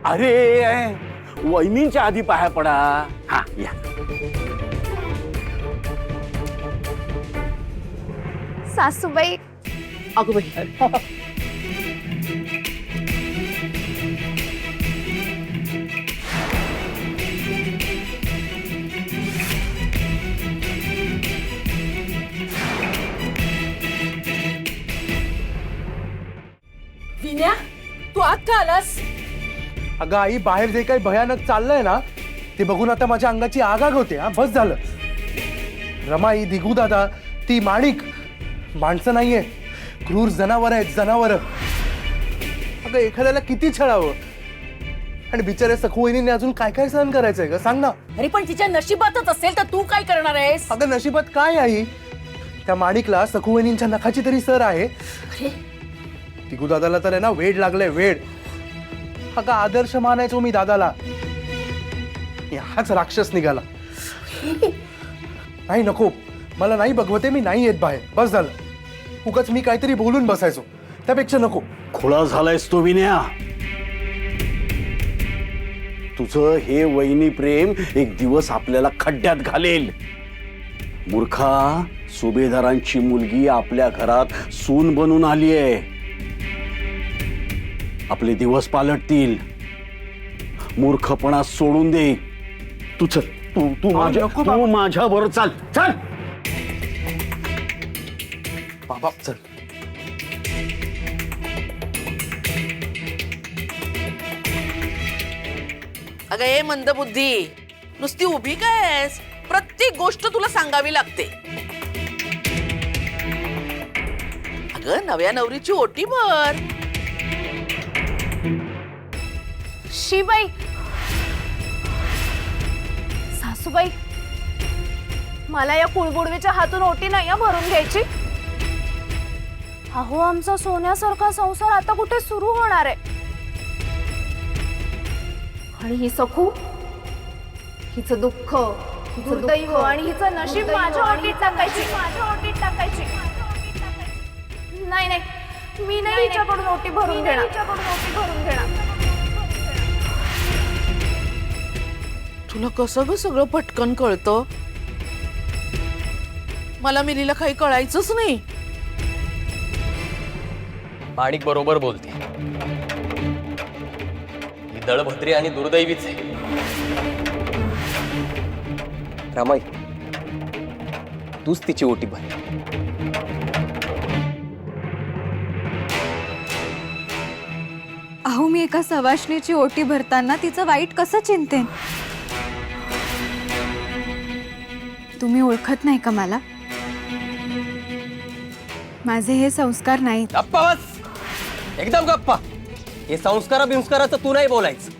अरे वहिनींच्या आधी पाया पडा. हा या. सासूबाई. अगं बाई. विन्या, तू आत का आलास? अगं आई, बाहेर जे काही भयानक चाललंय ना ते बघून आता माझ्या अंगाची आग होते. हा बस झालं. रमाई, दिगू दादा, ती माणिक माणसं नाहीये, क्रूर जनावर आहेत, जनावर. अगं एखाद्याला किती छळावं, आणि बिचारे सखुवहिनीने अजून काय काय सहन करायचंय ग, सांग ना. अरे पण तिच्या नशिबातच असेल तर तू काय करणार आहेस? अगं नशिबात काय आई, त्या माणिकला सखुवहिनींच्या नखाची तरी सर आहे. अरे दिगू दादाला तर आहे ना वेड लागलंय, वेड. अगं आदर्श मानायचो मी दादाला, हाच राक्षस निघाला. नाही नको, मला नाही बघवते, मी नाही येत बाहेर, बस झालं. उगाच मी काहीतरी बोलून बसायचो, त्यापेक्षा नको. खुळा झालायस तो विन्या. तुझं हे वहिनी प्रेम एक दिवस आपल्याला खड्ड्यात घालेल. मूर्खा, सुभेदारांची मुलगी आपल्या घरात सून बनून आली आहे. आपले दिवस पालटतील. मूर्खपणा सोडून दे. तू चल, तू माझ्या बरोबर चाल. चल बाबा चल. अगं ए मंदबुद्धी, नुसती उभी काय आहेस? प्रत्येक गोष्ट तुला सांगावी लागते. अगं नव्या नवरीची ओटी भर. शिबाई. सासूबाई, मला या कुळबुडवीच्या हातून ओटी नाही भरून घ्यायची. अहो, आमचा सोन्यासारखा संसार आता कुठे सुरू होणार आहे. आणि ही सखू, हिचं दुःख, दुर्दैव आणि हिचं नशीब माझ्या ओटीत टाकायची. नाही नाही, मी नाही हिच्याकडून ओटी भरून घेणार. तुला कसं ग सगळं पटकन कळतं? मला मिलीला काही कळायचंच नाही. माणिक बरोबर बोलते. ही दळभद्री आणि दुर्दैवीच आहे. रमाई, तूच तिची ओटी भर. अहो, मी एका सवाष्णीची ओटी भरताना तिचं वाईट कसं चिंतेन? तुम्ही ओळखत नाही का मला? माझे हे संस्कार नाहीत. गप्पा बस, एकदम गप्पा. हे संस्कार बिंस्काराचं तू नाही बोलायचं.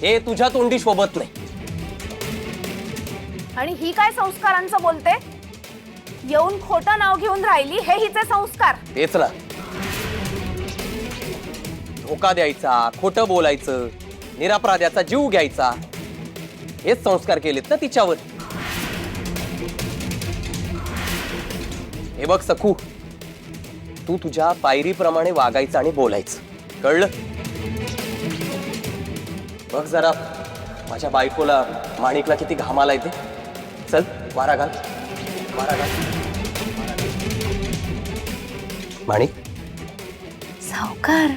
हे तुझ्या तोंडी शोभत नाही. आणि ही काय संस्कारांचं बोलते? येऊन खोटं नाव घेऊन राहिली, हे हिचे संस्कार. तेच ना, धोका द्यायचा, खोटं बोलायचं, निरापराध्याचा जीव घ्यायचा, हेच संस्कार केलेत ना तिच्यावर. हे बघ सखू, तू तुझ्या पायरीप्रमाणे वागायचं आणि बोलायचं, कळलं? बघ जरा माझ्या बायकोला, माणिकला किती घामाला येते. चल वारा घाल. माणिक, सावकार.